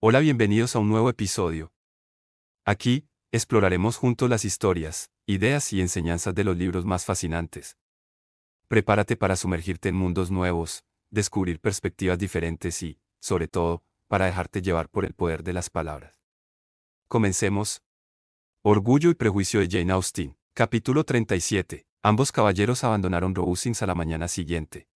Hola, bienvenidos a un nuevo episodio. Aquí, exploraremos juntos las historias, ideas y enseñanzas de los libros más fascinantes. Prepárate para sumergirte en mundos nuevos, descubrir perspectivas diferentes y, sobre todo, para dejarte llevar por el poder de las palabras. Comencemos. Orgullo y prejuicio de Jane Austen. Capítulo 37. Ambos caballeros abandonaron Rowsings a la mañana siguiente.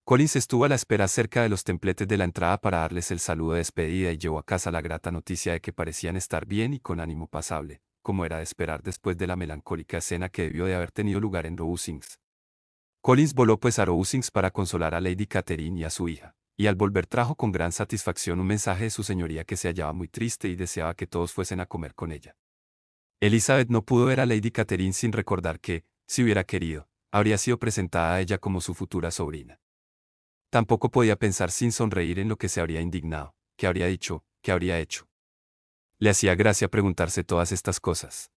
Collins estuvo a la espera cerca de los templetes de la entrada para darles el saludo de despedida y llevó a casa la grata noticia de que parecían estar bien y con ánimo pasable, como era de esperar después de la melancólica escena que debió de haber tenido lugar en Rowsings. Collins voló pues a Rowsings para consolar a Lady Catherine y a su hija, y al volver trajo con gran satisfacción un mensaje de su señoría que se hallaba muy triste y deseaba que todos fuesen a comer con ella. Elizabeth no pudo ver a Lady Catherine sin recordar que, si hubiera querido, habría sido presentada a ella como su futura sobrina. Tampoco podía pensar sin sonreír en lo que se habría indignado, qué habría dicho, qué habría hecho. Le hacía gracia preguntarse todas estas cosas.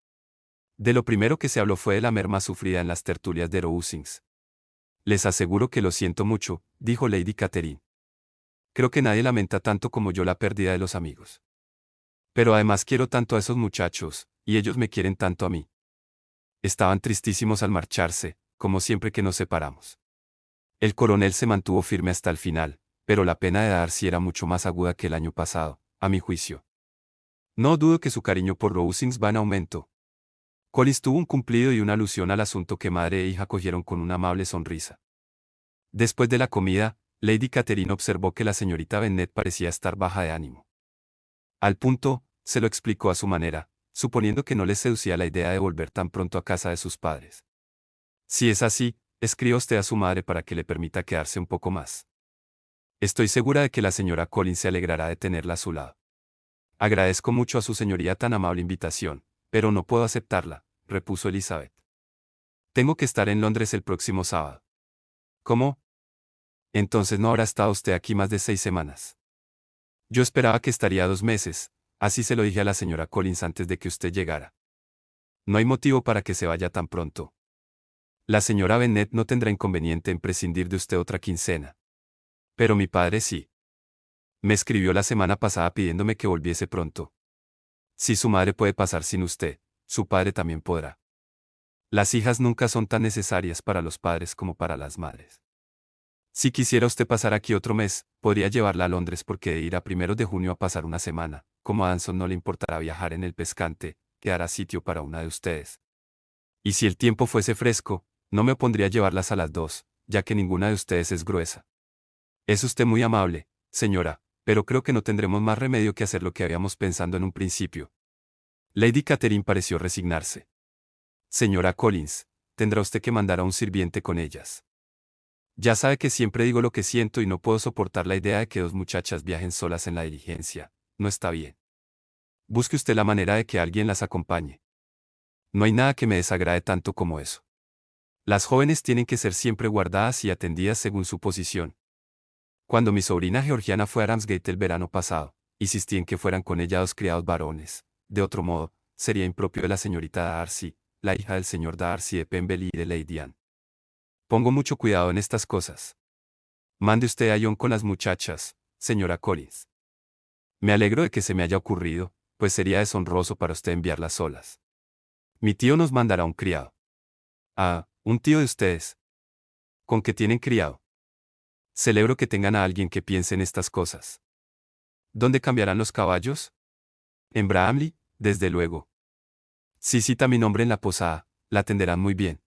De lo primero que se habló fue de la merma sufrida en las tertulias de Rowsings. Les aseguro que lo siento mucho, dijo Lady Catherine. Creo que nadie lamenta tanto como yo la pérdida de los amigos. Pero además quiero tanto a esos muchachos, y ellos me quieren tanto a mí. Estaban tristísimos al marcharse, como siempre que nos separamos. El coronel se mantuvo firme hasta el final, pero la pena de Darcy era mucho más aguda que el año pasado, a mi juicio. No dudo que su cariño por Rowsings va en aumento. Collins tuvo un cumplido y una alusión al asunto que madre e hija cogieron con una amable sonrisa. Después de la comida, Lady Catherine observó que la señorita Bennet parecía estar baja de ánimo. Al punto, se lo explicó a su manera, suponiendo que no les seducía la idea de volver tan pronto a casa de sus padres. Si es así, escriba usted a su madre para que le permita quedarse un poco más. Estoy segura de que la señora Collins se alegrará de tenerla a su lado. Agradezco mucho a su señoría tan amable invitación, pero no puedo aceptarla, repuso Elizabeth. Tengo que estar en Londres el próximo sábado. ¿Cómo? Entonces no habrá estado usted aquí más de 6 semanas. Yo esperaba que estaría 2 meses, así se lo dije a la señora Collins antes de que usted llegara. No hay motivo para que se vaya tan pronto. La señora Bennet no tendrá inconveniente en prescindir de usted otra quincena. Pero mi padre sí. Me escribió la semana pasada pidiéndome que volviese pronto. Si su madre puede pasar sin usted, su padre también podrá. Las hijas nunca son tan necesarias para los padres como para las madres. Si quisiera usted pasar aquí otro mes, podría llevarla a Londres porque de ir a 1 de junio a pasar una semana, como a Anson no le importará viajar en el pescante, quedará sitio para una de ustedes. Y si el tiempo fuese fresco, no me opondría a llevarlas a las 2, ya que ninguna de ustedes es gruesa. Es usted muy amable, señora, pero creo que no tendremos más remedio que hacer lo que habíamos pensado en un principio. Lady Catherine pareció resignarse. Señora Collins, tendrá usted que mandar a un sirviente con ellas. Ya sabe que siempre digo lo que siento y no puedo soportar la idea de que 2 muchachas viajen solas en la diligencia. No está bien. Busque usted la manera de que alguien las acompañe. No hay nada que me desagrade tanto como eso. Las jóvenes tienen que ser siempre guardadas y atendidas según su posición. Cuando mi sobrina Georgiana fue a Ramsgate el verano pasado, insistí en que fueran con ella 2 criados varones. De otro modo, sería impropio de la señorita Darcy, la hija del señor Darcy de Pemberley y de Lady Anne. Pongo mucho cuidado en estas cosas. Mande usted a John con las muchachas, señora Collins. Me alegro de que se me haya ocurrido, pues sería deshonroso para usted enviarlas solas. Mi tío nos mandará un criado. Ah, un tío de ustedes. ¿Con qué tienen criado? Celebro que tengan a alguien que piense en estas cosas. ¿Dónde cambiarán los caballos? En Bramley, desde luego. Si cita mi nombre en la posada, la atenderán muy bien.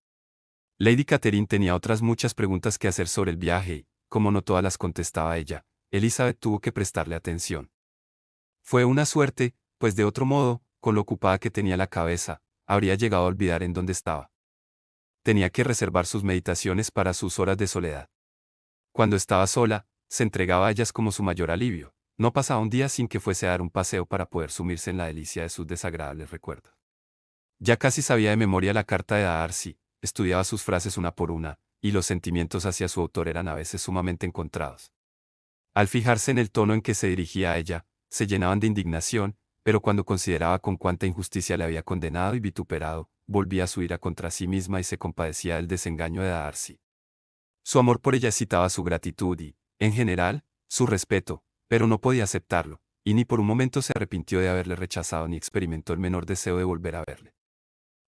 Lady Catherine tenía otras muchas preguntas que hacer sobre el viaje y, como no todas las contestaba ella, Elizabeth tuvo que prestarle atención. Fue una suerte, pues de otro modo, con lo ocupada que tenía la cabeza, habría llegado a olvidar en dónde estaba. Tenía que reservar sus meditaciones para sus horas de soledad. Cuando estaba sola, se entregaba a ellas como su mayor alivio. No pasaba un día sin que fuese a dar un paseo para poder sumirse en la delicia de sus desagradables recuerdos. Ya casi sabía de memoria la carta de Darcy, estudiaba sus frases una por una, y los sentimientos hacia su autor eran a veces sumamente encontrados. Al fijarse en el tono en que se dirigía a ella, se llenaban de indignación, pero cuando consideraba con cuánta injusticia le había condenado y vituperado, volvía su ira contra sí misma y se compadecía del desengaño de Darcy. Su amor por ella excitaba su gratitud y, en general, su respeto, pero no podía aceptarlo, y ni por un momento se arrepintió de haberle rechazado ni experimentó el menor deseo de volver a verle.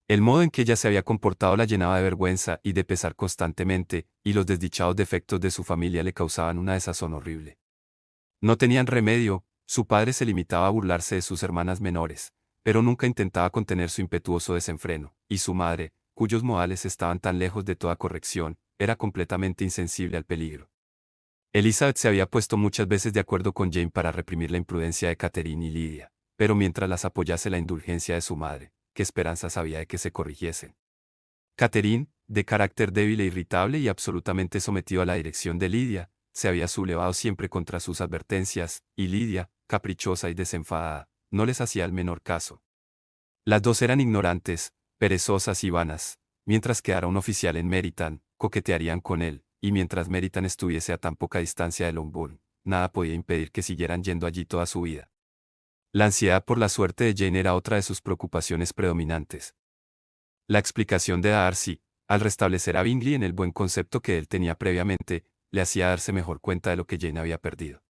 El modo en que ella se había comportado la llenaba de vergüenza y de pesar constantemente, y los desdichados defectos de su familia le causaban una desazón horrible. No tenían remedio, su padre se limitaba a burlarse de sus hermanas menores, pero nunca intentaba contener su impetuoso desenfreno, y su madre, cuyos modales estaban tan lejos de toda corrección, era completamente insensible al peligro. Elizabeth se había puesto muchas veces de acuerdo con Jane para reprimir la imprudencia de Catherine y Lydia, pero mientras las apoyase la indulgencia de su madre, ¿qué esperanzas había de que se corrigiesen? Catherine, de carácter débil e irritable y absolutamente sometido a la dirección de Lydia, se había sublevado siempre contra sus advertencias, y Lydia, caprichosa y desenfadada, no les hacía el menor caso. Las dos eran ignorantes, perezosas y vanas, mientras quedara un oficial en Meryton, coquetearían con él, y mientras Meryton estuviese a tan poca distancia de Longbourn, nada podía impedir que siguieran yendo allí toda su vida. La ansiedad por la suerte de Jane era otra de sus preocupaciones predominantes. La explicación de Darcy, al restablecer a Bingley en el buen concepto que él tenía previamente, le hacía darse mejor cuenta de lo que Jane había perdido.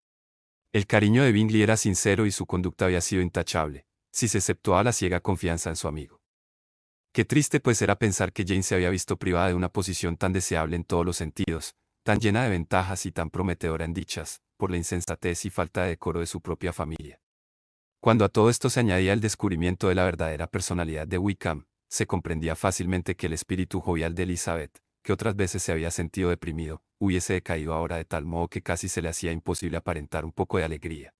El cariño de Bingley era sincero y su conducta había sido intachable, si se exceptuaba la ciega confianza en su amigo. Qué triste pues era pensar que Jane se había visto privada de una posición tan deseable en todos los sentidos, tan llena de ventajas y tan prometedora en dichas, por la insensatez y falta de decoro de su propia familia. Cuando a todo esto se añadía el descubrimiento de la verdadera personalidad de Wickham, se comprendía fácilmente que el espíritu jovial de Elizabeth, que otras veces se había sentido deprimido, hubiese decaído ahora de tal modo que casi se le hacía imposible aparentar un poco de alegría.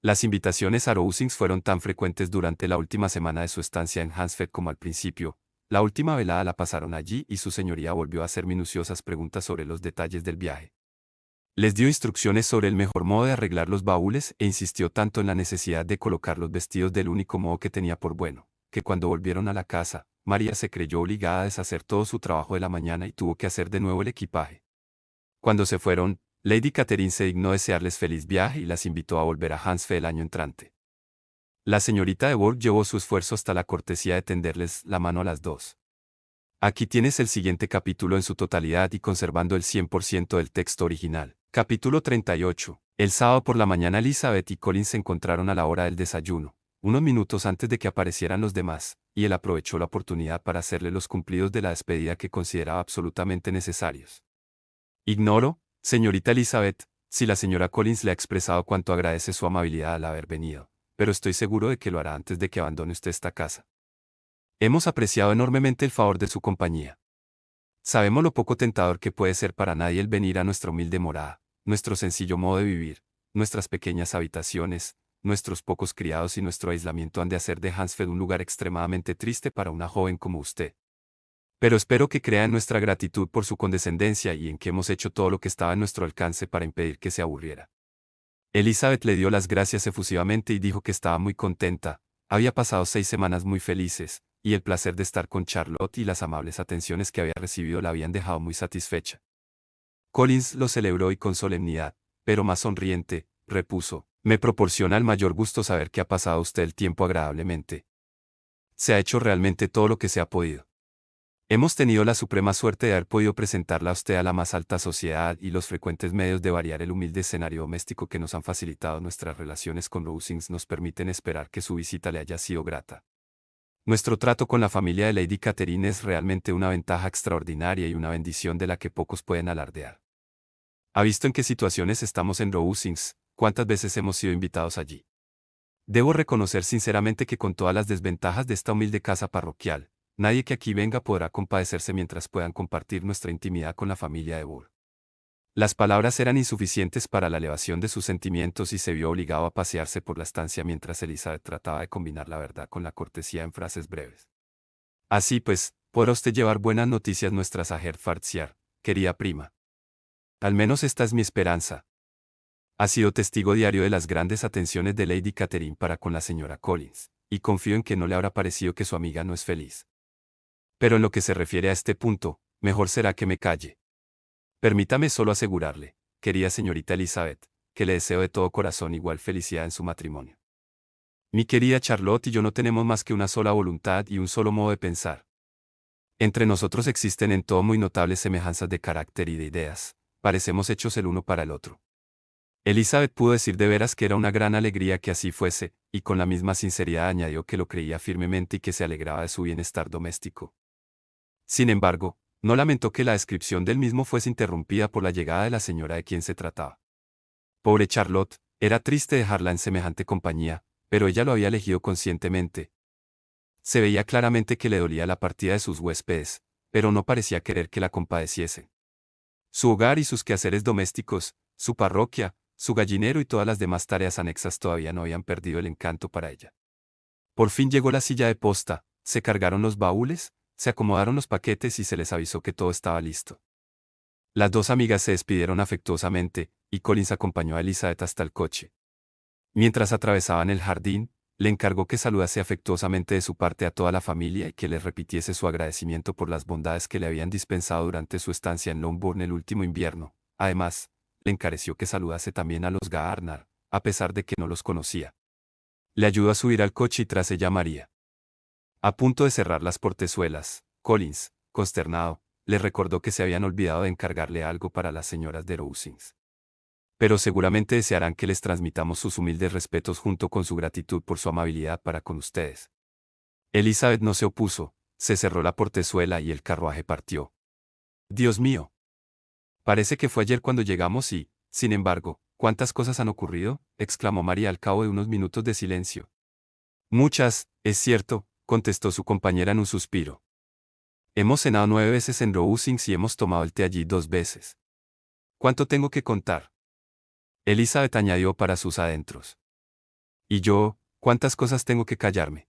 Las invitaciones a Rosings fueron tan frecuentes durante la última semana de su estancia en Hampstead como al principio. La última velada la pasaron allí y su señoría volvió a hacer minuciosas preguntas sobre los detalles del viaje. Les dio instrucciones sobre el mejor modo de arreglar los baúles e insistió tanto en la necesidad de colocar los vestidos del único modo que tenía por bueno, que cuando volvieron a la casa, María se creyó obligada a deshacer todo su trabajo de la mañana y tuvo que hacer de nuevo el equipaje. Cuando se fueron, Lady Catherine se dignó desearles feliz viaje y las invitó a volver a Hampstead el año entrante. La señorita de Bourgh llevó su esfuerzo hasta la cortesía de tenderles la mano a las dos. Aquí tienes el siguiente capítulo en su totalidad y conservando el 100% del texto original. Capítulo 38. El sábado por la mañana Elizabeth y Collins se encontraron a la hora del desayuno, unos minutos antes de que aparecieran los demás, y él aprovechó la oportunidad para hacerle los cumplidos de la despedida que consideraba absolutamente necesarios. Ignoro, señorita Elizabeth, si la señora Collins le ha expresado cuánto agradece su amabilidad al haber venido, pero estoy seguro de que lo hará antes de que abandone usted esta casa. Hemos apreciado enormemente el favor de su compañía. Sabemos lo poco tentador que puede ser para nadie el venir a nuestra humilde morada, nuestro sencillo modo de vivir, nuestras pequeñas habitaciones, nuestros pocos criados y nuestro aislamiento han de hacer de Hampstead un lugar extremadamente triste para una joven como usted. Pero espero que crea en nuestra gratitud por su condescendencia y en que hemos hecho todo lo que estaba en nuestro alcance para impedir que se aburriera. Elizabeth le dio las gracias efusivamente y dijo que estaba muy contenta, había pasado 6 semanas muy felices, y el placer de estar con Charlotte y las amables atenciones que había recibido la habían dejado muy satisfecha. Collins lo celebró y con solemnidad, pero más sonriente, repuso, me proporciona el mayor gusto saber que ha pasado usted el tiempo agradablemente. Se ha hecho realmente todo lo que se ha podido. Hemos tenido la suprema suerte de haber podido presentarla a usted a la más alta sociedad y los frecuentes medios de variar el humilde escenario doméstico que nos han facilitado nuestras relaciones con Rosings nos permiten esperar que su visita le haya sido grata. Nuestro trato con la familia de Lady Catherine es realmente una ventaja extraordinaria y una bendición de la que pocos pueden alardear. ¿Ha visto en qué situaciones estamos en Rosings? ¿Cuántas veces hemos sido invitados allí? Debo reconocer sinceramente que con todas las desventajas de esta humilde casa parroquial, nadie que aquí venga podrá compadecerse mientras puedan compartir nuestra intimidad con la familia de Bourgh. Las palabras eran insuficientes para la elevación de sus sentimientos y se vio obligado a pasearse por la estancia mientras Elizabeth trataba de combinar la verdad con la cortesía en frases breves. Así pues, podrá usted llevar buenas noticias nuestras a Hertfordshire, querida prima. Al menos esta es mi esperanza. Ha sido testigo diario de las grandes atenciones de Lady Catherine para con la señora Collins, y confío en que no le habrá parecido que su amiga no es feliz. Pero en lo que se refiere a este punto, mejor será que me calle. Permítame solo asegurarle, querida señorita Elizabeth, que le deseo de todo corazón igual felicidad en su matrimonio. Mi querida Charlotte y yo no tenemos más que una sola voluntad y un solo modo de pensar. Entre nosotros existen en todo muy notables semejanzas de carácter y de ideas, parecemos hechos el uno para el otro. Elizabeth pudo decir de veras que era una gran alegría que así fuese, y con la misma sinceridad añadió que lo creía firmemente y que se alegraba de su bienestar doméstico. Sin embargo, no lamentó que la descripción del mismo fuese interrumpida por la llegada de la señora de quien se trataba. Pobre Charlotte, era triste dejarla en semejante compañía, pero ella lo había elegido conscientemente. Se veía claramente que le dolía la partida de sus huéspedes, pero no parecía querer que la compadeciese. Su hogar y sus quehaceres domésticos, su parroquia, su gallinero y todas las demás tareas anexas todavía no habían perdido el encanto para ella. Por fin llegó la silla de posta, se cargaron los baúles, se acomodaron los paquetes y se les avisó que todo estaba listo. Las dos amigas se despidieron afectuosamente, y Collins acompañó a Elizabeth hasta el coche. Mientras atravesaban el jardín, le encargó que saludase afectuosamente de su parte a toda la familia y que les repitiese su agradecimiento por las bondades que le habían dispensado durante su estancia en Longbourn el último invierno. Además, le encareció que saludase también a los Gardner, a pesar de que no los conocía. Le ayudó a subir al coche y tras ella María. A punto de cerrar las portezuelas, Collins, consternado, le recordó que se habían olvidado de encargarle algo para las señoras de Rosings. Pero seguramente desearán que les transmitamos sus humildes respetos junto con su gratitud por su amabilidad para con ustedes. Elizabeth no se opuso, se cerró la portezuela y el carruaje partió. Dios mío. Parece que fue ayer cuando llegamos y, sin embargo, ¿cuántas cosas han ocurrido?, exclamó María al cabo de unos minutos de silencio. Muchas, es cierto, contestó su compañera en un suspiro. Hemos cenado 9 veces en Rosings y hemos tomado el té allí 2 veces. ¿Cuánto tengo que contar?, Elizabeth añadió para sus adentros. Y yo, ¿cuántas cosas tengo que callarme?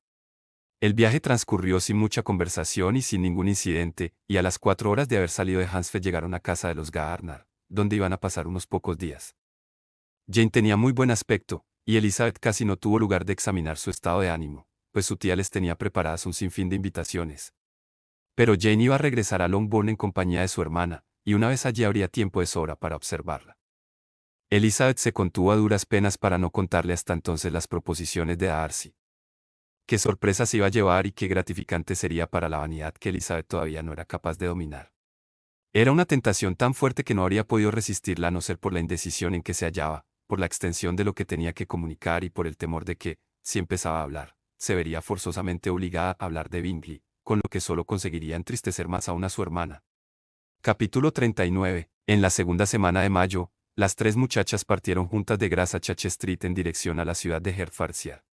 El viaje transcurrió sin mucha conversación y sin ningún incidente, y a las 4 horas de haber salido de Hansfeld llegaron a casa de los Gardner, donde iban a pasar unos pocos días. Jane tenía muy buen aspecto, y Elizabeth casi no tuvo lugar de examinar su estado de ánimo, pues su tía les tenía preparadas un sinfín de invitaciones. Pero Jane iba a regresar a Longbourn en compañía de su hermana, y una vez allí habría tiempo de sobra para observarla. Elizabeth se contuvo a duras penas para no contarle hasta entonces las proposiciones de Darcy. Qué sorpresa se iba a llevar y qué gratificante sería para la vanidad que Elizabeth todavía no era capaz de dominar. Era una tentación tan fuerte que no habría podido resistirla a no ser por la indecisión en que se hallaba, por la extensión de lo que tenía que comunicar y por el temor de que, si empezaba a hablar, se vería forzosamente obligada a hablar de Bingley, con lo que solo conseguiría entristecer más aún a su hermana. Capítulo 39. En la segunda semana de mayo, las 3 muchachas partieron juntas de Grasachach Street en dirección a la ciudad de Hertfordshire.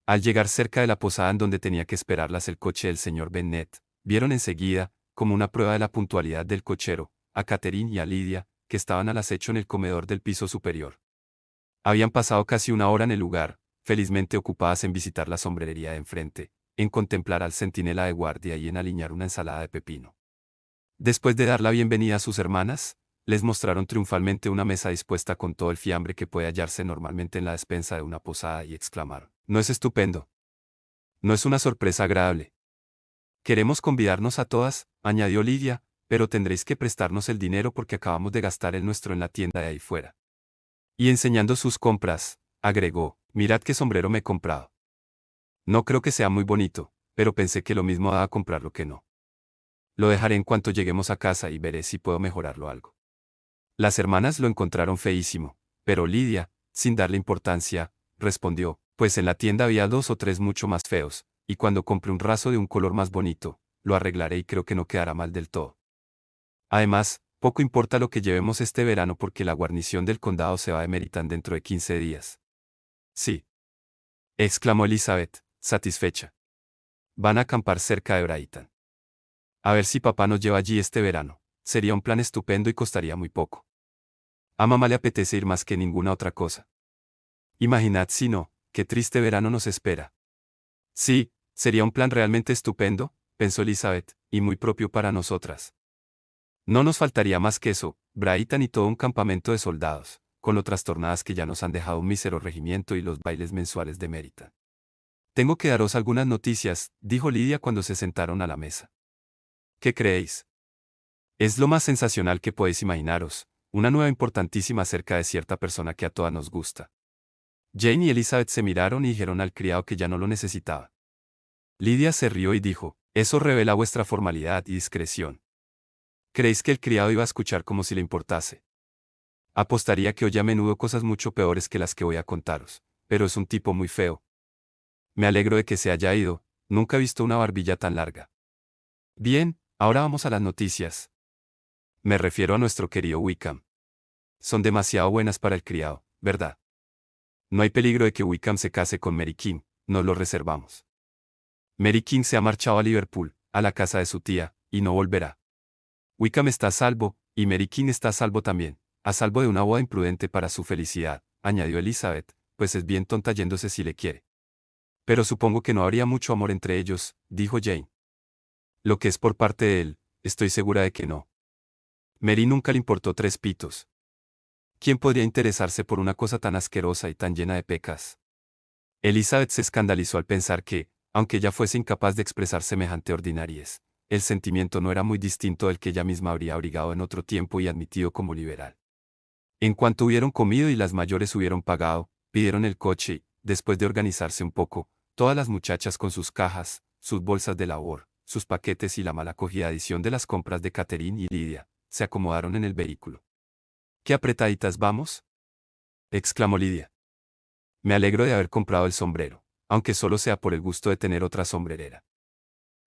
Al llegar cerca de la posada en donde tenía que esperarlas el coche del señor Bennet, vieron enseguida, como una prueba de la puntualidad del cochero, a Catherine y a Lydia, que estaban al acecho en el comedor del piso superior. Habían pasado casi una hora en el lugar, felizmente ocupadas en visitar la sombrerería de enfrente, en contemplar al centinela de guardia y en aliñar una ensalada de pepino. Después de dar la bienvenida a sus hermanas, les mostraron triunfalmente una mesa dispuesta con todo el fiambre que puede hallarse normalmente en la despensa de una posada y exclamaron: «¿No es estupendo? ¿No es una sorpresa agradable? Queremos convidarnos a todas», añadió Lydia, «pero tendréis que prestarnos el dinero porque acabamos de gastar el nuestro en la tienda de ahí fuera». Y enseñando sus compras, agregó: «Mirad qué sombrero me he comprado. No creo que sea muy bonito, pero pensé que lo mismo daba comprarlo que no. Lo dejaré en cuanto lleguemos a casa y veré si puedo mejorarlo algo». Las hermanas lo encontraron feísimo, pero Lydia, sin darle importancia, respondió: «Pues en la tienda había 2 o 3 mucho más feos, y cuando compre un raso de un color más bonito, lo arreglaré y creo que no quedará mal del todo. Además, poco importa lo que llevemos este verano porque la guarnición del condado se va de Meryton dentro de 15 días». «Sí», exclamó Elizabeth, satisfecha. «Van a acampar cerca de Brighton. A ver si papá nos lleva allí este verano. Sería un plan estupendo y costaría muy poco. A mamá le apetece ir más que ninguna otra cosa. Imaginad si no, qué triste verano nos espera». «Sí, sería un plan realmente estupendo», pensó Elizabeth, «y muy propio para nosotras. No nos faltaría más que eso, Brighton y todo un campamento de soldados, con lo trastornadas que ya nos han dejado un mísero regimiento y los bailes mensuales de Meryton». «Tengo que daros algunas noticias», dijo Lydia cuando se sentaron a la mesa. «¿Qué creéis? Es lo más sensacional que podéis imaginaros, una nueva importantísima acerca de cierta persona que a todas nos gusta». Jane y Elizabeth se miraron y dijeron al criado que ya no lo necesitaba. Lydia se rió y dijo: «Eso revela vuestra formalidad y discreción». «¿Creéis que el criado iba a escuchar como si le importase?». Apostaría que oye a menudo cosas mucho peores que las que voy a contaros, pero es un tipo muy feo. Me alegro de que se haya ido, nunca he visto una barbilla tan larga. Bien, ahora vamos a las noticias. Me refiero a nuestro querido Wickham. Son demasiado buenas para el criado, ¿verdad? No hay peligro de que Wickham se case con Mary King, nos lo reservamos. Mary King se ha marchado a Liverpool, a la casa de su tía, y no volverá. Wickham está a salvo, y Mary King está a salvo también, a salvo de una boda imprudente para su felicidad, añadió Elizabeth, pues es bien tonta yéndose si le quiere. Pero supongo que no habría mucho amor entre ellos, dijo Jane. Lo que es por parte de él, estoy segura de que no. Mary nunca le importó tres pitos. ¿Quién podría interesarse por una cosa tan asquerosa y tan llena de pecas? Elizabeth se escandalizó al pensar que, aunque ella fuese incapaz de expresar semejante ordinariez, el sentimiento no era muy distinto del que ella misma habría abrigado en otro tiempo y admitido como liberal. En cuanto hubieron comido y las mayores hubieron pagado, pidieron el coche y, después de organizarse un poco, todas las muchachas con sus cajas, sus bolsas de labor, sus paquetes y la mal acogida adición de las compras de Catherine y Lidia, se acomodaron en el vehículo. «¿Qué apretaditas vamos?», exclamó Lidia. «Me alegro de haber comprado el sombrero, aunque solo sea por el gusto de tener otra sombrerera.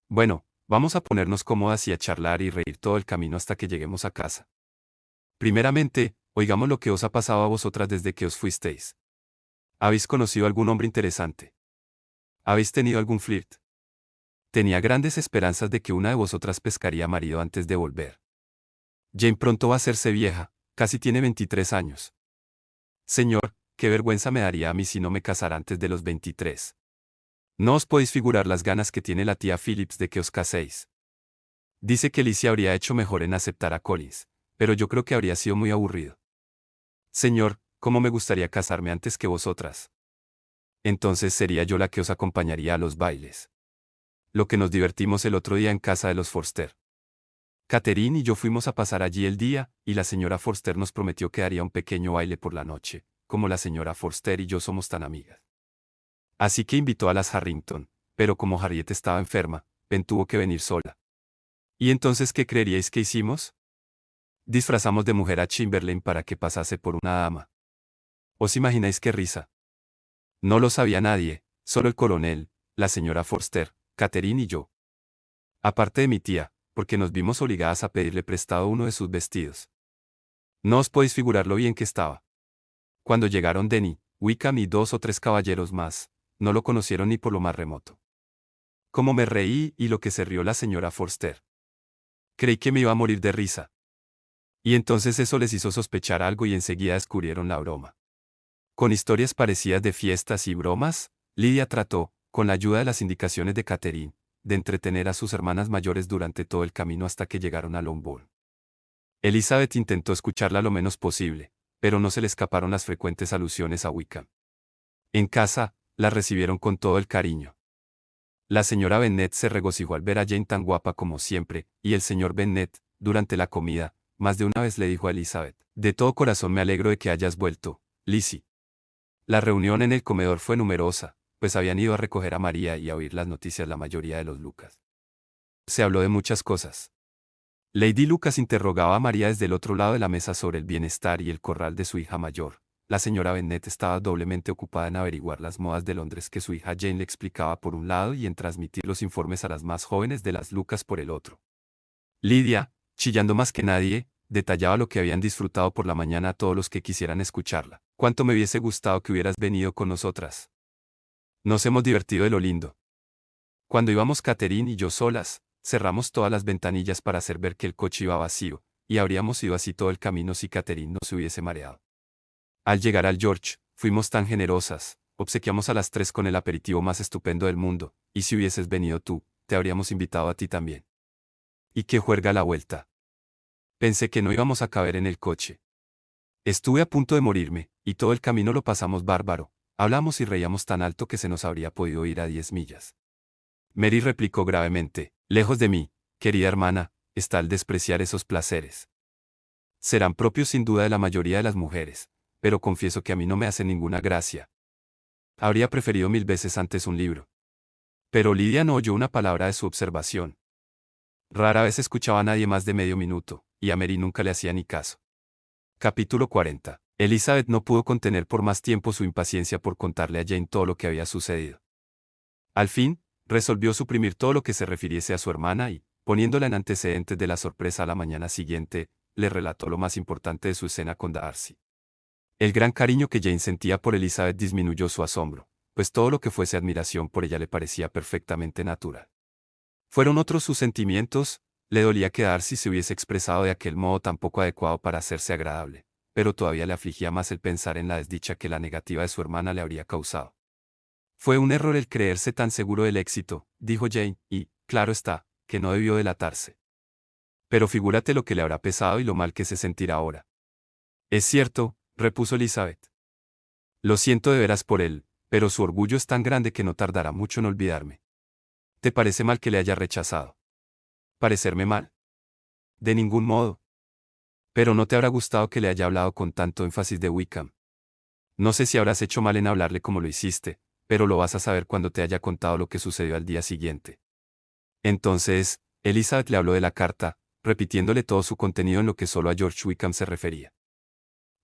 Bueno, vamos a ponernos cómodas y a charlar y reír todo el camino hasta que lleguemos a casa. Primeramente, oigamos lo que os ha pasado a vosotras desde que os fuisteis. ¿Habéis conocido algún hombre interesante? ¿Habéis tenido algún flirt? Tenía grandes esperanzas de que una de vosotras pescaría marido antes de volver. Jane pronto va a hacerse vieja, casi tiene 23 años. Señor, qué vergüenza me daría a mí si no me casara antes de los 23. No os podéis figurar las ganas que tiene la tía Phillips de que os caséis. Dice que Lizzie habría hecho mejor en aceptar a Collins, pero yo creo que habría sido muy aburrido. Señor, cómo me gustaría casarme antes que vosotras. Entonces sería yo la que os acompañaría a los bailes. Lo que nos divertimos el otro día en casa de los Forster. Catherine y yo fuimos a pasar allí el día, y la señora Forster nos prometió que haría un pequeño baile por la noche, como la señora Forster y yo somos tan amigas. Así que invitó a las Harrington, pero como Harriet estaba enferma, Ben tuvo que venir sola. ¿Y entonces qué creeríais que hicimos? Disfrazamos de mujer a Chamberlain para que pasase por una dama. ¿Os imagináis qué risa? No lo sabía nadie, solo el coronel, la señora Forster, Catherine y yo. Aparte de mi tía, porque nos vimos obligadas a pedirle prestado uno de sus vestidos. No os podéis figurar lo bien que estaba. Cuando llegaron Denny, Wickham y 2 o 3 caballeros más, no lo conocieron ni por lo más remoto. Cómo me reí y lo que se rió la señora Forster. Creí que me iba a morir de risa. Y entonces eso les hizo sospechar algo y enseguida descubrieron la broma. Con historias parecidas de fiestas y bromas, Lidia trató, con la ayuda de las indicaciones de Catherine, de entretener a sus hermanas mayores durante todo el camino hasta que llegaron a Longbourn. Elizabeth intentó escucharla lo menos posible, pero no se le escaparon las frecuentes alusiones a Wickham. En casa, la recibieron con todo el cariño. La señora Bennet se regocijó al ver a Jane tan guapa como siempre, y el señor Bennet, durante la comida, más de una vez le dijo a Elizabeth: «De todo corazón me alegro de que hayas vuelto, Lizzie». La reunión en el comedor fue numerosa, pues habían ido a recoger a María y a oír las noticias la mayoría de los Lucas. Se habló de muchas cosas. Lady Lucas interrogaba a María desde el otro lado de la mesa sobre el bienestar y el corral de su hija mayor. La señora Bennet estaba doblemente ocupada en averiguar las modas de Londres que su hija Jane le explicaba por un lado y en transmitir los informes a las más jóvenes de las Lucas por el otro. Lidia, chillando más que nadie, detallaba lo que habían disfrutado por la mañana a todos los que quisieran escucharla. «Cuánto me hubiese gustado que hubieras venido con nosotras. Nos hemos divertido de lo lindo. Cuando íbamos Catherine y yo solas, cerramos todas las ventanillas para hacer ver que el coche iba vacío, y habríamos ido así todo el camino si Catherine no se hubiese mareado. Al llegar al George, fuimos tan generosas, obsequiamos a las 3 con el aperitivo más estupendo del mundo, y si hubieses venido tú, te habríamos invitado a ti también. Y qué juerga la vuelta. Pensé que no íbamos a caber en el coche. Estuve a punto de morirme, y todo el camino lo pasamos bárbaro, hablamos y reíamos tan alto que se nos habría podido ir a 10 millas. Mary replicó gravemente: «Lejos de mí, querida hermana, está el despreciar esos placeres. Serán propios sin duda de la mayoría de las mujeres, pero confieso que a mí no me hace ninguna gracia. Habría preferido 1000 veces antes un libro». Pero Lidia no oyó una palabra de su observación. Rara vez escuchaba a nadie más de medio minuto, y a Mary nunca le hacía ni caso. Capítulo 40. Elizabeth no pudo contener por más tiempo su impaciencia por contarle a Jane todo lo que había sucedido. Al fin, resolvió suprimir todo lo que se refiriese a su hermana y, poniéndola en antecedentes de la sorpresa a la mañana siguiente, le relató lo más importante de su escena con Darcy. El gran cariño que Jane sentía por Elizabeth disminuyó su asombro, pues todo lo que fuese admiración por ella le parecía perfectamente natural. Fueron otros sus sentimientos, le dolía que Darcy se hubiese expresado de aquel modo tan poco adecuado para hacerse agradable, pero todavía le afligía más el pensar en la desdicha que la negativa de su hermana le habría causado. Fue un error el creerse tan seguro del éxito, dijo Jane, y, claro está, que no debió delatarse. Pero figúrate lo que le habrá pesado y lo mal que se sentirá ahora. Es cierto, repuso Elizabeth. Lo siento de veras por él, pero su orgullo es tan grande que no tardará mucho en olvidarme. ¿Te parece mal que le haya rechazado? ¿Parecerme mal? De ningún modo. Pero no te habrá gustado que le haya hablado con tanto énfasis de Wickham. No sé si habrás hecho mal en hablarle como lo hiciste, pero lo vas a saber cuando te haya contado lo que sucedió al día siguiente. Entonces, Elizabeth le habló de la carta, repitiéndole todo su contenido en lo que solo a George Wickham se refería.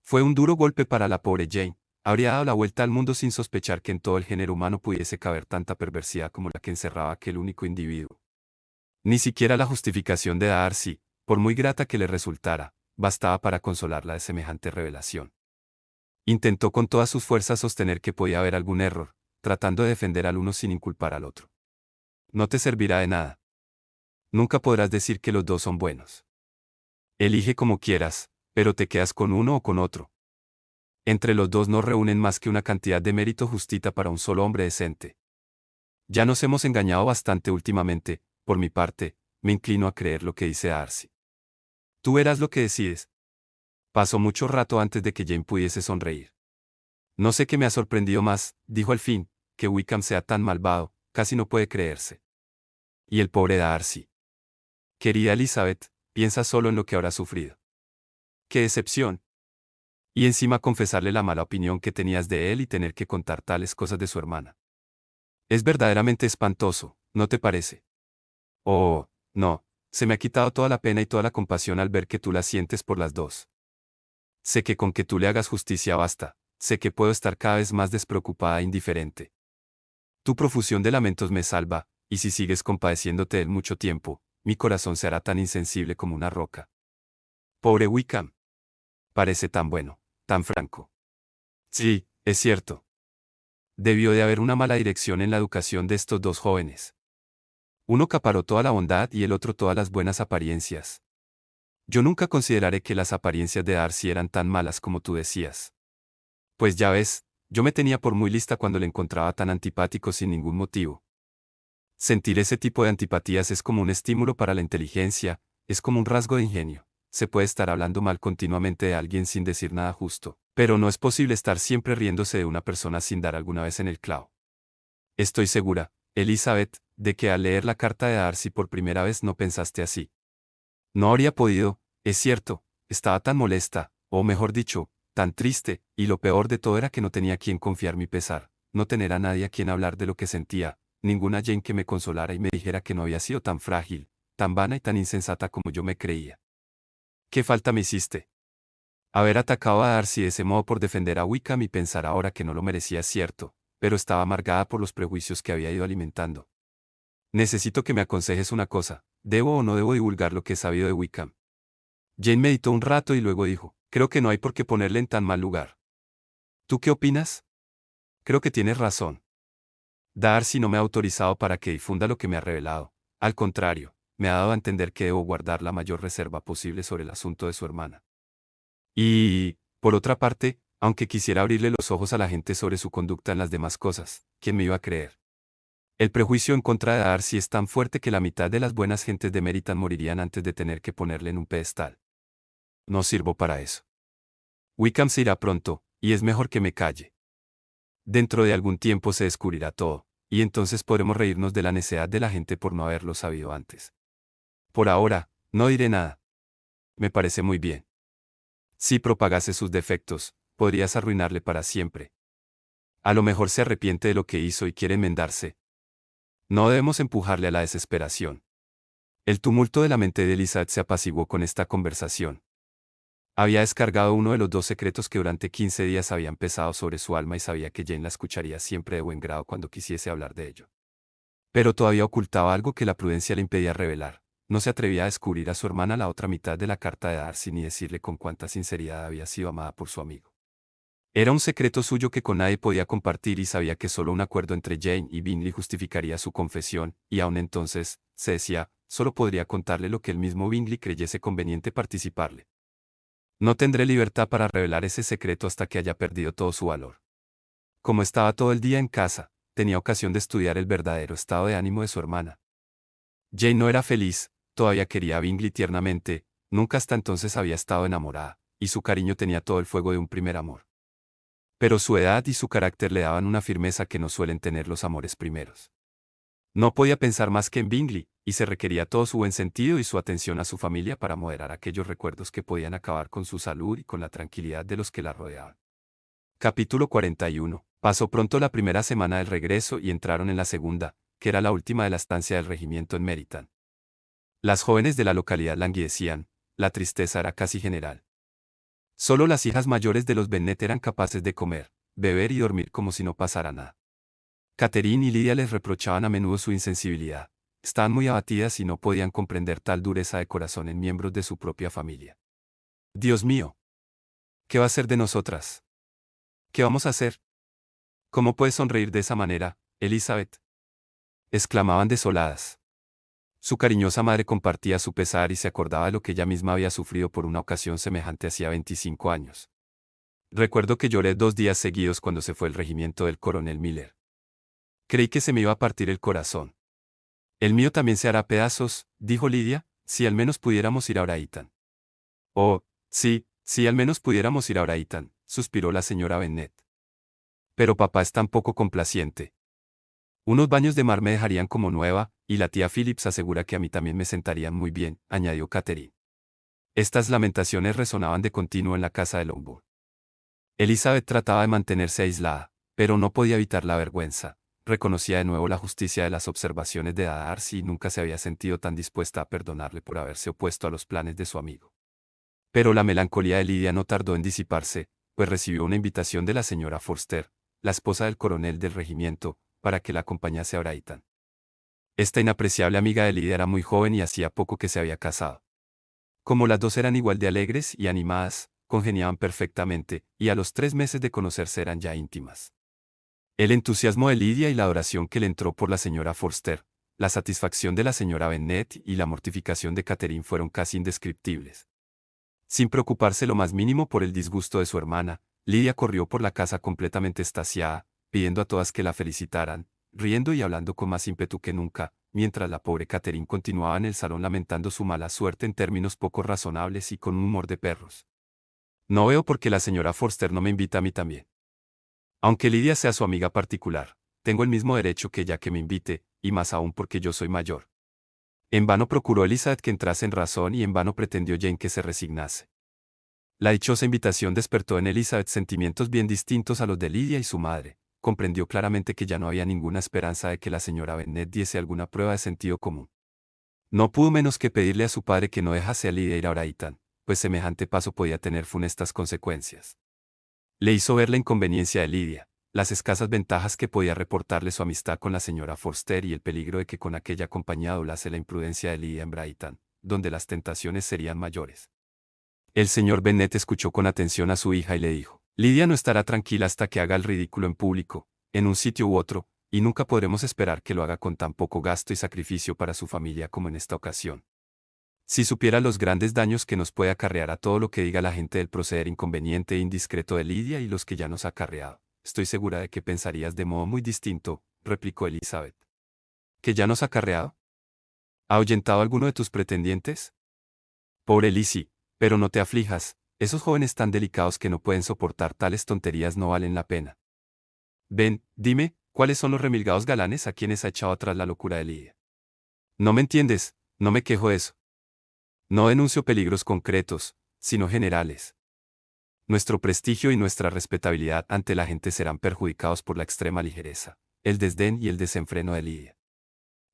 Fue un duro golpe para la pobre Jane. Habría dado la vuelta al mundo sin sospechar que en todo el género humano pudiese caber tanta perversidad como la que encerraba aquel único individuo. Ni siquiera la justificación de Darcy, por muy grata que le resultara, bastaba para consolarla de semejante revelación. Intentó con todas sus fuerzas sostener que podía haber algún error, tratando de defender al uno sin inculpar al otro. No te servirá de nada. Nunca podrás decir que los dos son buenos. Elige como quieras, pero te quedas con uno o con otro. Entre los dos no reúnen más que una cantidad de mérito justita para un solo hombre decente. Ya nos hemos engañado bastante últimamente, por mi parte, me inclino a creer lo que dice Darcy. Tú verás lo que decides. Pasó mucho rato antes de que Jane pudiese sonreír. No sé qué me ha sorprendido más, dijo al fin, que Wickham sea tan malvado, casi no puede creerse. Y el pobre Darcy. Querida Elizabeth, piensa solo en lo que habrá sufrido. ¡Qué decepción! Y encima confesarle la mala opinión que tenías de él y tener que contar tales cosas de su hermana. Es verdaderamente espantoso, ¿no te parece? Oh, no, se me ha quitado toda la pena y toda la compasión al ver que tú la sientes por las dos. Sé que con que tú le hagas justicia basta, sé que puedo estar cada vez más despreocupada e indiferente. Tu profusión de lamentos me salva, y si sigues compadeciéndote de él mucho tiempo, mi corazón se hará tan insensible como una roca. Pobre Wickham. Parece tan bueno, tan franco. Sí, es cierto. Debió de haber una mala dirección en la educación de estos dos jóvenes. Uno acaparó toda la bondad y el otro todas las buenas apariencias. Yo nunca consideraré que las apariencias de Darcy eran tan malas como tú decías. Pues ya ves, yo me tenía por muy lista cuando le encontraba tan antipático sin ningún motivo. Sentir ese tipo de antipatías es como un estímulo para la inteligencia, es como un rasgo de ingenio. Se puede estar hablando mal continuamente de alguien sin decir nada justo, pero no es posible estar siempre riéndose de una persona sin dar alguna vez en el clavo. Estoy segura, Elizabeth, de que al leer la carta de Darcy por primera vez no pensaste así. No habría podido, es cierto, estaba tan molesta, o mejor dicho, tan triste, y lo peor de todo era que no tenía a quien confiar mi pesar, no tener a nadie a quien hablar de lo que sentía, ninguna Jane que me consolara y me dijera que no había sido tan frágil, tan vana y tan insensata como yo me creía. ¿Qué falta me hiciste? Haber atacado a Darcy de ese modo por defender a Wickham y pensar ahora que no lo merecía es cierto, pero estaba amargada por los prejuicios que había ido alimentando. Necesito que me aconsejes una cosa, ¿debo o no debo divulgar lo que he sabido de Wickham? Jane meditó un rato y luego dijo, creo que no hay por qué ponerle en tan mal lugar. ¿Tú qué opinas? Creo que tienes razón. Darcy no me ha autorizado para que difunda lo que me ha revelado. Al contrario, me ha dado a entender que debo guardar la mayor reserva posible sobre el asunto de su hermana. Y, por otra parte, aunque quisiera abrirle los ojos a la gente sobre su conducta en las demás cosas, ¿quién me iba a creer? El prejuicio en contra de Darcy es tan fuerte que la mitad de las buenas gentes de Meritan morirían antes de tener que ponerle en un pedestal. No sirvo para eso. Wickham se irá pronto, y es mejor que me calle. Dentro de algún tiempo se descubrirá todo, y entonces podremos reírnos de la necedad de la gente por no haberlo sabido antes. Por ahora, no diré nada. Me parece muy bien. Si propagase sus defectos, podrías arruinarle para siempre. A lo mejor se arrepiente de lo que hizo y quiere enmendarse. No debemos empujarle a la desesperación. El tumulto de la mente de Elizabeth se apaciguó con esta conversación. Había descargado uno de los 2 secretos que durante 15 días habían pesado sobre su alma y sabía que Jane la escucharía siempre de buen grado cuando quisiese hablar de ello. Pero todavía ocultaba algo que la prudencia le impedía revelar. No se atrevía a descubrir a su hermana la otra mitad de la carta de Darcy ni decirle con cuánta sinceridad había sido amada por su amigo. Era un secreto suyo que con nadie podía compartir y sabía que solo un acuerdo entre Jane y Bingley justificaría su confesión, y aun entonces, se decía, solo podría contarle lo que el mismo Bingley creyese conveniente participarle. No tendré libertad para revelar ese secreto hasta que haya perdido todo su valor. Como estaba todo el día en casa, tenía ocasión de estudiar el verdadero estado de ánimo de su hermana. Jane no era feliz, todavía quería a Bingley tiernamente, nunca hasta entonces había estado enamorada, y su cariño tenía todo el fuego de un primer amor. Pero su edad y su carácter le daban una firmeza que no suelen tener los amores primeros. No podía pensar más que en Bingley, y se requería todo su buen sentido y su atención a su familia para moderar aquellos recuerdos que podían acabar con su salud y con la tranquilidad de los que la rodeaban. Capítulo 41. Pasó pronto la primera semana del regreso y entraron en la segunda, que era la última de la estancia del regimiento en Meryton. Las jóvenes de la localidad languidecían, la tristeza era casi general. Solo las hijas mayores de los Bennet eran capaces de comer, beber y dormir como si no pasara nada. Catherine y Lydia les reprochaban a menudo su insensibilidad. Estaban muy abatidas y no podían comprender tal dureza de corazón en miembros de su propia familia. Dios mío, ¿qué va a ser de nosotras? ¿Qué vamos a hacer? ¿Cómo puedes sonreír de esa manera, Elizabeth? Exclamaban desoladas. Su cariñosa madre compartía su pesar y se acordaba de lo que ella misma había sufrido por una ocasión semejante hacía 25 años. Recuerdo que lloré 2 días seguidos cuando se fue el regimiento del coronel Miller. Creí que se me iba a partir el corazón. El mío también se hará pedazos, dijo Lydia, si al menos pudiéramos ir a Brighton. Oh, sí, si al menos pudiéramos ir a Brighton, suspiró la señora Bennet. Pero papá es tan poco complaciente. Unos baños de mar me dejarían como nueva, y la tía Phillips asegura que a mí también me sentarían muy bien, añadió Catherine. Estas lamentaciones resonaban de continuo en la casa de Longbourn. Elizabeth trataba de mantenerse aislada, pero no podía evitar la vergüenza. Reconocía de nuevo la justicia de las observaciones de Darcy y nunca se había sentido tan dispuesta a perdonarle por haberse opuesto a los planes de su amigo. Pero la melancolía de Lydia no tardó en disiparse, pues recibió una invitación de la señora Forster, la esposa del coronel del regimiento, para que la acompañase a Brighton. Esta inapreciable amiga de Lydia era muy joven y hacía poco que se había casado. Como las dos eran igual de alegres y animadas, congeniaban perfectamente, y a los 3 meses de conocerse eran ya íntimas. El entusiasmo de Lydia y la adoración que le entró por la señora Forster, la satisfacción de la señora Bennet y la mortificación de Catherine fueron casi indescriptibles. Sin preocuparse lo más mínimo por el disgusto de su hermana, Lydia corrió por la casa completamente extasiada, pidiendo a todas que la felicitaran, riendo y hablando con más ímpetu que nunca, mientras la pobre Catherine continuaba en el salón lamentando su mala suerte en términos poco razonables y con un humor de perros. No veo por qué la señora Forster no me invita a mí también. Aunque Lydia sea su amiga particular, tengo el mismo derecho que ella que me invite, y más aún porque yo soy mayor. En vano procuró Elizabeth que entrase en razón y en vano pretendió Jane que se resignase. La dichosa invitación despertó en Elizabeth sentimientos bien distintos a los de Lydia y su madre. Comprendió claramente que ya no había ninguna esperanza de que la señora Bennet diese alguna prueba de sentido común. No pudo menos que pedirle a su padre que no dejase a Lydia ir a Brighton, pues semejante paso podía tener funestas consecuencias. Le hizo ver la inconveniencia de Lydia, las escasas ventajas que podía reportarle su amistad con la señora Forster y el peligro de que con aquella compañía doblase la imprudencia de Lydia en Brighton, donde las tentaciones serían mayores. El señor Bennet escuchó con atención a su hija y le dijo, Lydia no estará tranquila hasta que haga el ridículo en público, en un sitio u otro, y nunca podremos esperar que lo haga con tan poco gasto y sacrificio para su familia como en esta ocasión. Si supiera los grandes daños que nos puede acarrear a todo lo que diga la gente del proceder inconveniente e indiscreto de Lydia y los que ya nos ha acarreado, estoy segura de que pensarías de modo muy distinto, replicó Elizabeth. ¿Que ya nos ha acarreado? ¿Ha ahuyentado alguno de tus pretendientes? Pobre Lizzie, pero no te aflijas, esos jóvenes tan delicados que no pueden soportar tales tonterías no valen la pena. Ven, dime, ¿cuáles son los remilgados galanes a quienes ha echado atrás la locura de Lydia? No me entiendes, no me quejo de eso. No denuncio peligros concretos, sino generales. Nuestro prestigio y nuestra respetabilidad ante la gente serán perjudicados por la extrema ligereza, el desdén y el desenfreno de Lydia.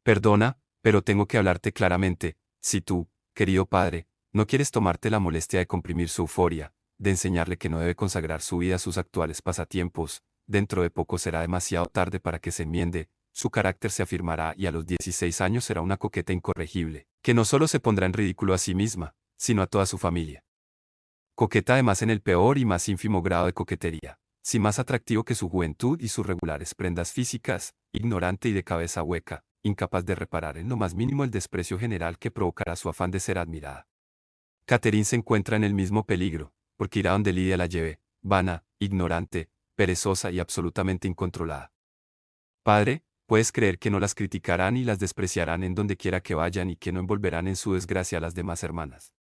Perdona, pero tengo que hablarte claramente, si tú, querido padre, No quieres tomarte la molestia de comprimir su euforia, de enseñarle que no debe consagrar su vida a sus actuales pasatiempos. Dentro de poco será demasiado tarde para que se enmiende, su carácter se afirmará y a los 16 años será una coqueta incorregible, que no solo se pondrá en ridículo a sí misma, sino a toda su familia. Coqueta además en el peor y más ínfimo grado de coquetería, si más atractivo que su juventud y sus regulares prendas físicas, ignorante y de cabeza hueca, incapaz de reparar en lo más mínimo el desprecio general que provocará su afán de ser admirada. Catherine se encuentra en el mismo peligro, porque irá donde Lidia la lleve, vana, ignorante, perezosa y absolutamente incontrolada. Padre, puedes creer que no las criticarán y las despreciarán en donde quiera que vayan y que no envolverán en su desgracia a las demás hermanas.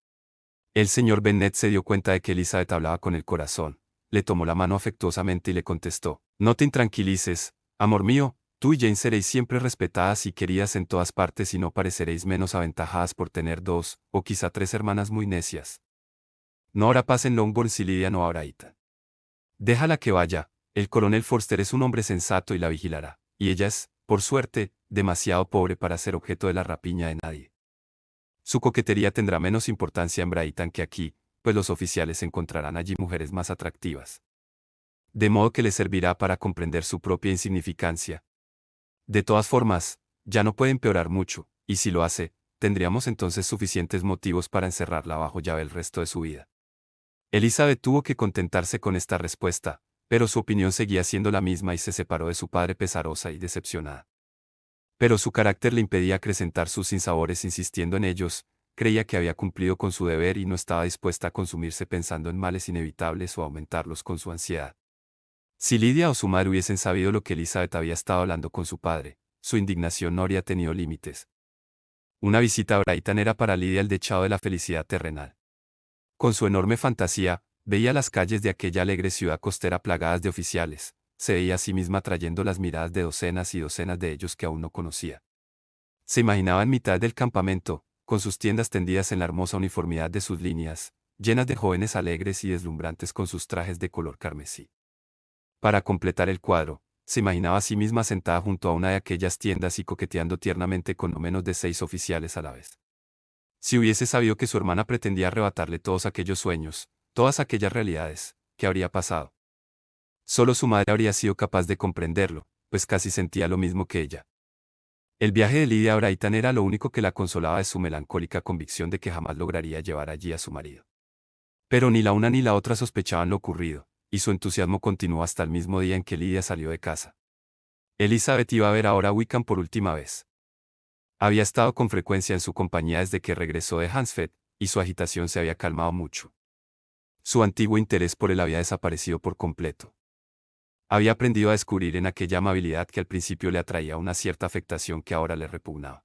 El señor Bennet se dio cuenta de que Elizabeth hablaba con el corazón, le tomó la mano afectuosamente y le contestó: no te intranquilices, amor mío, tú y Jane seréis siempre respetadas y queridas en todas partes y no pareceréis menos aventajadas por tener 2, o quizá 3 hermanas muy necias. No habrá paz en Longbourn si Lidia no habrá ita. Déjala que vaya, el coronel Forster es un hombre sensato y la vigilará, y ella es, por suerte, demasiado pobre para ser objeto de la rapiña de nadie. Su coquetería tendrá menos importancia en Brighton que aquí, pues los oficiales encontrarán allí mujeres más atractivas. De modo que le servirá para comprender su propia insignificancia. De todas formas, ya no puede empeorar mucho, y si lo hace, tendríamos entonces suficientes motivos para encerrarla bajo llave el resto de su vida. Elizabeth tuvo que contentarse con esta respuesta, pero su opinión seguía siendo la misma y se separó de su padre pesarosa y decepcionada. Pero su carácter le impedía acrecentar sus sinsabores insistiendo en ellos, creía que había cumplido con su deber y no estaba dispuesta a consumirse pensando en males inevitables o aumentarlos con su ansiedad. Si Lidia o su madre hubiesen sabido lo que Elizabeth había estado hablando con su padre, su indignación no habría tenido límites. Una visita a Brighton era para Lidia el dechado de la felicidad terrenal. Con su enorme fantasía, veía las calles de aquella alegre ciudad costera plagadas de oficiales, se veía a sí misma trayendo las miradas de docenas y docenas de ellos que aún no conocía. Se imaginaba en mitad del campamento, con sus tiendas tendidas en la hermosa uniformidad de sus líneas, llenas de jóvenes alegres y deslumbrantes con sus trajes de color carmesí. Para completar el cuadro, se imaginaba a sí misma sentada junto a una de aquellas tiendas y coqueteando tiernamente con no menos de 6 oficiales a la vez. Si hubiese sabido que su hermana pretendía arrebatarle todos aquellos sueños, todas aquellas realidades, ¿qué habría pasado? Solo su madre habría sido capaz de comprenderlo, pues casi sentía lo mismo que ella. El viaje de Lidia a Brighton era lo único que la consolaba de su melancólica convicción de que jamás lograría llevar allí a su marido. Pero ni la una ni la otra sospechaban lo ocurrido, y su entusiasmo continuó hasta el mismo día en que Lidia salió de casa. Elizabeth iba a ver ahora a Wickham por última vez. Había estado con frecuencia en su compañía desde que regresó de Hampstead, y su agitación se había calmado mucho. Su antiguo interés por él había desaparecido por completo. Había aprendido a descubrir en aquella amabilidad que al principio le atraía una cierta afectación que ahora le repugnaba.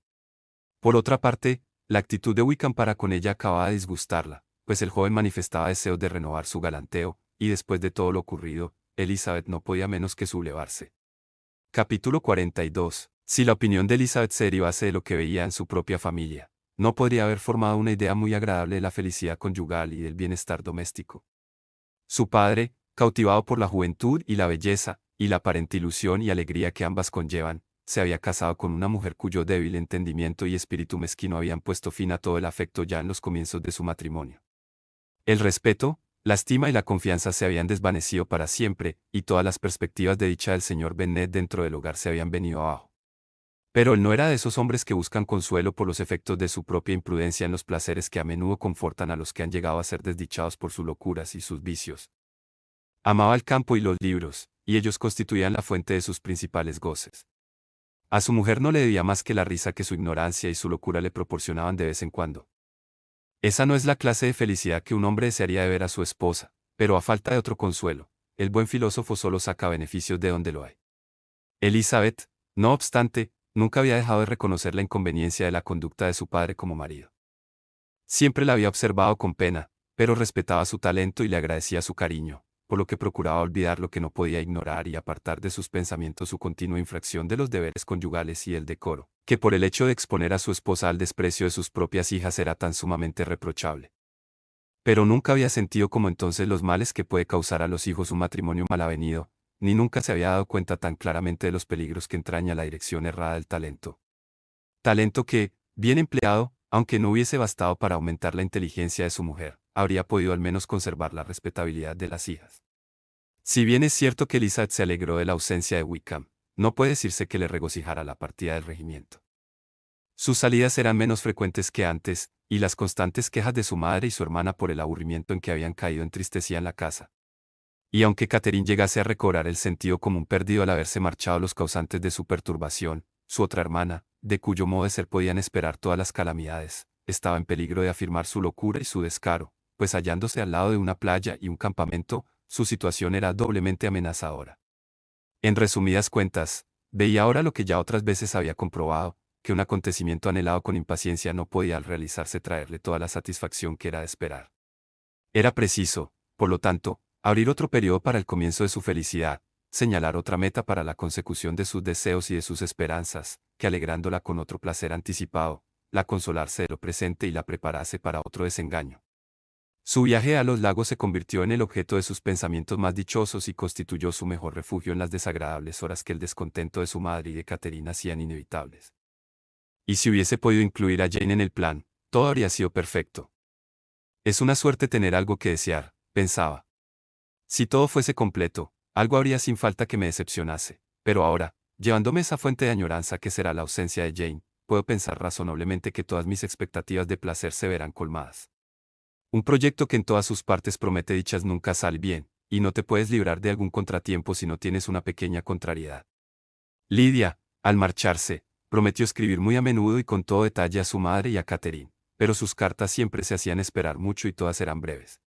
Por otra parte, la actitud de Wickham para con ella acababa de disgustarla, pues el joven manifestaba deseos de renovar su galanteo, y después de todo lo ocurrido, Elizabeth no podía menos que sublevarse. Capítulo 42. Si la opinión de Elizabeth se derivase de lo que veía en su propia familia, no podría haber formado una idea muy agradable de la felicidad conyugal y del bienestar doméstico. Su padre, cautivado por la juventud y la belleza, y la aparente ilusión y alegría que ambas conllevan, se había casado con una mujer cuyo débil entendimiento y espíritu mezquino habían puesto fin a todo el afecto ya en los comienzos de su matrimonio. El respeto, la estima y la confianza se habían desvanecido para siempre, y todas las perspectivas de dicha del señor Bennet dentro del hogar se habían venido abajo. Pero él no era de esos hombres que buscan consuelo por los efectos de su propia imprudencia en los placeres que a menudo confortan a los que han llegado a ser desdichados por sus locuras y sus vicios. Amaba el campo y los libros, y ellos constituían la fuente de sus principales goces. A su mujer no le debía más que la risa que su ignorancia y su locura le proporcionaban de vez en cuando. Esa no es la clase de felicidad que un hombre desearía de ver a su esposa, pero a falta de otro consuelo, el buen filósofo solo saca beneficios de donde lo hay. Elizabeth, no obstante, nunca había dejado de reconocer la inconveniencia de la conducta de su padre como marido. Siempre la había observado con pena, pero respetaba su talento y le agradecía su cariño, por lo que procuraba olvidar lo que no podía ignorar y apartar de sus pensamientos su continua infracción de los deberes conyugales y el decoro, que por el hecho de exponer a su esposa al desprecio de sus propias hijas era tan sumamente reprochable. Pero nunca había sentido como entonces los males que puede causar a los hijos un matrimonio malavenido, ni nunca se había dado cuenta tan claramente de los peligros que entraña la dirección errada del talento. Talento que, bien empleado, Aunque no hubiese bastado para aumentar la inteligencia de su mujer, habría podido al menos conservar la respetabilidad de las hijas. Si bien es cierto que Elizabeth se alegró de la ausencia de Wickham, no puede decirse que le regocijara la partida del regimiento. Sus salidas eran menos frecuentes que antes, y las constantes quejas de su madre y su hermana por el aburrimiento en que habían caído entristecían la casa. Y aunque Catherine llegase a recobrar el sentido común perdido al haberse marchado los causantes de su perturbación, su otra hermana, de cuyo modo de ser podían esperar todas las calamidades, estaba en peligro de afirmar su locura y su descaro, pues hallándose al lado de una playa y un campamento, su situación era doblemente amenazadora. En resumidas cuentas, veía ahora lo que ya otras veces había comprobado, que un acontecimiento anhelado con impaciencia no podía al realizarse traerle toda la satisfacción que era de esperar. Era preciso, por lo tanto, abrir otro periodo para el comienzo de su felicidad, señalar otra meta para la consecución de sus deseos y de sus esperanzas, que alegrándola con otro placer anticipado, la consolarse de lo presente y la preparase para otro desengaño. Su viaje a los lagos se convirtió en el objeto de sus pensamientos más dichosos y constituyó su mejor refugio en las desagradables horas que el descontento de su madre y de Caterina hacían inevitables. Y si hubiese podido incluir a Jane en el plan, todo habría sido perfecto. Es una suerte tener algo que desear, pensaba. Si todo fuese completo, algo habría sin falta que me decepcionase, pero ahora, llevándome esa fuente de añoranza que será la ausencia de Jane, puedo pensar razonablemente que todas mis expectativas de placer se verán colmadas. Un proyecto que en todas sus partes promete dichas nunca sale bien, y no te puedes librar de algún contratiempo si no tienes una pequeña contrariedad. Lidia, al marcharse, prometió escribir muy a menudo y con todo detalle a su madre y a Catherine, pero sus cartas siempre se hacían esperar mucho y todas eran breves.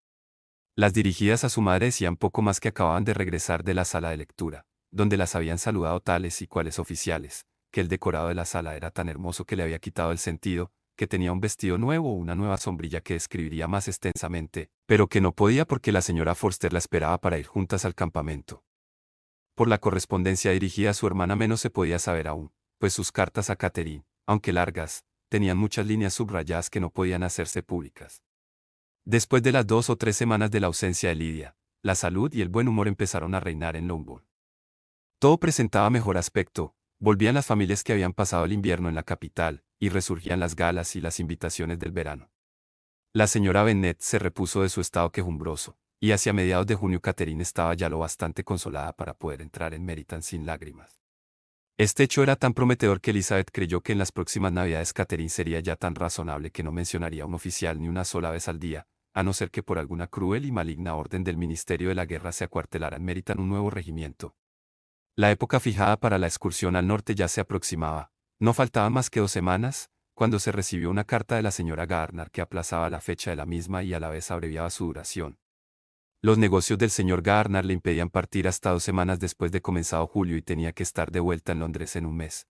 Las dirigidas a su madre decían poco más que acababan de regresar de la sala de lectura, donde las habían saludado tales y cuales oficiales, que el decorado de la sala era tan hermoso que le había quitado el sentido, que tenía un vestido nuevo o una nueva sombrilla que describiría más extensamente, pero que no podía porque la señora Forster la esperaba para ir juntas al campamento. Por la correspondencia dirigida a su hermana menos se podía saber aún, pues sus cartas a Catherine, aunque largas, tenían muchas líneas subrayadas que no podían hacerse públicas. Después de las 2 o 3 semanas de la ausencia de Lidia, la salud y el buen humor empezaron a reinar en Longbourn. Todo presentaba mejor aspecto, volvían las familias que habían pasado el invierno en la capital, y resurgían las galas y las invitaciones del verano. La señora Bennet se repuso de su estado quejumbroso, y hacia mediados de junio Catherine estaba ya lo bastante consolada para poder entrar en Meryton sin lágrimas. Este hecho era tan prometedor que Elizabeth creyó que en las próximas navidades Catherine sería ya tan razonable que no mencionaría a un oficial ni una sola vez al día, a no ser que por alguna cruel y maligna orden del Ministerio de la Guerra se acuartelara en Meryton un nuevo regimiento. La época fijada para la excursión al norte ya se aproximaba, no faltaban más que 2 semanas, cuando se recibió una carta de la señora Gardner que aplazaba la fecha de la misma y a la vez abreviaba su duración. Los negocios del señor Gardner le impedían partir hasta 2 semanas después de comenzado julio y tenía que estar de vuelta en Londres en un mes.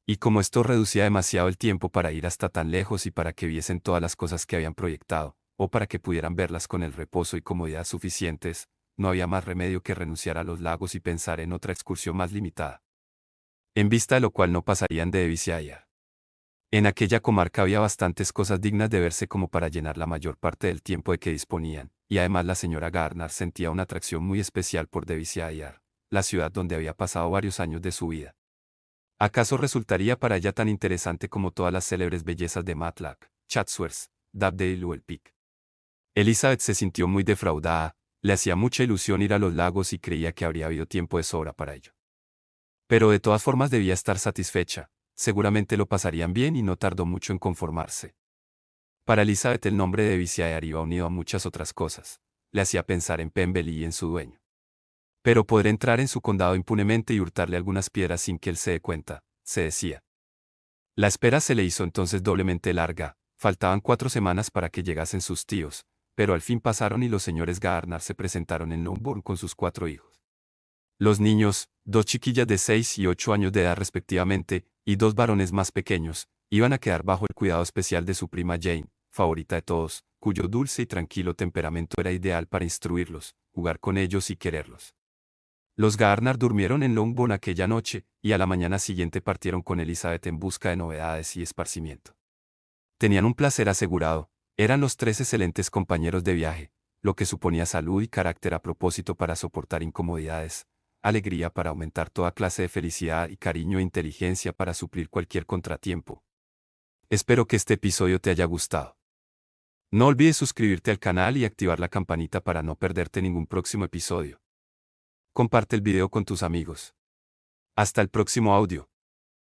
Y como esto reducía demasiado el tiempo para ir hasta tan lejos y para que viesen todas las cosas que habían proyectado, o para que pudieran verlas con el reposo y comodidad suficientes, no había más remedio que renunciar a los lagos y pensar en otra excursión más limitada. En vista de lo cual no pasarían de Devonshire. En aquella comarca había bastantes cosas dignas de verse como para llenar la mayor parte del tiempo de que disponían, y además la señora Gardner sentía una atracción muy especial por Devonshire, la ciudad donde había pasado varios años de su vida. ¿Acaso resultaría para ella tan interesante como todas las célebres bellezas de Matlock, Chatsworth, Dovedale o el Peak? Elizabeth se sintió muy defraudada, le hacía mucha ilusión ir a los lagos y creía que habría habido tiempo de sobra para ello. Pero de todas formas debía estar satisfecha, seguramente lo pasarían bien y no tardó mucho en conformarse. Para Elizabeth el nombre de Devonshire iba unido a muchas otras cosas, le hacía pensar en Pemberley y en su dueño. Pero podré entrar en su condado impunemente y hurtarle algunas piedras sin que él se dé cuenta, se decía. La espera se le hizo entonces doblemente larga, faltaban 4 semanas para que llegasen sus tíos, pero al fin pasaron y los señores Gardner se presentaron en Longbourn con sus 4 hijos. Los niños, 2 chiquillas de 6 y 8 años de edad respectivamente, y 2 varones más pequeños, iban a quedar bajo el cuidado especial de su prima Jane, favorita de todos, cuyo dulce y tranquilo temperamento era ideal para instruirlos, jugar con ellos y quererlos. Los Gardner durmieron en Longbourn aquella noche, y a la mañana siguiente partieron con Elizabeth en busca de novedades y esparcimiento. Tenían un placer asegurado, eran los 3 excelentes compañeros de viaje, lo que suponía salud y carácter a propósito para soportar incomodidades, alegría para aumentar toda clase de felicidad y cariño e inteligencia para suplir cualquier contratiempo. Espero que este episodio te haya gustado. No olvides suscribirte al canal y activar la campanita para no perderte ningún próximo episodio. Comparte el video con tus amigos. Hasta el próximo audio.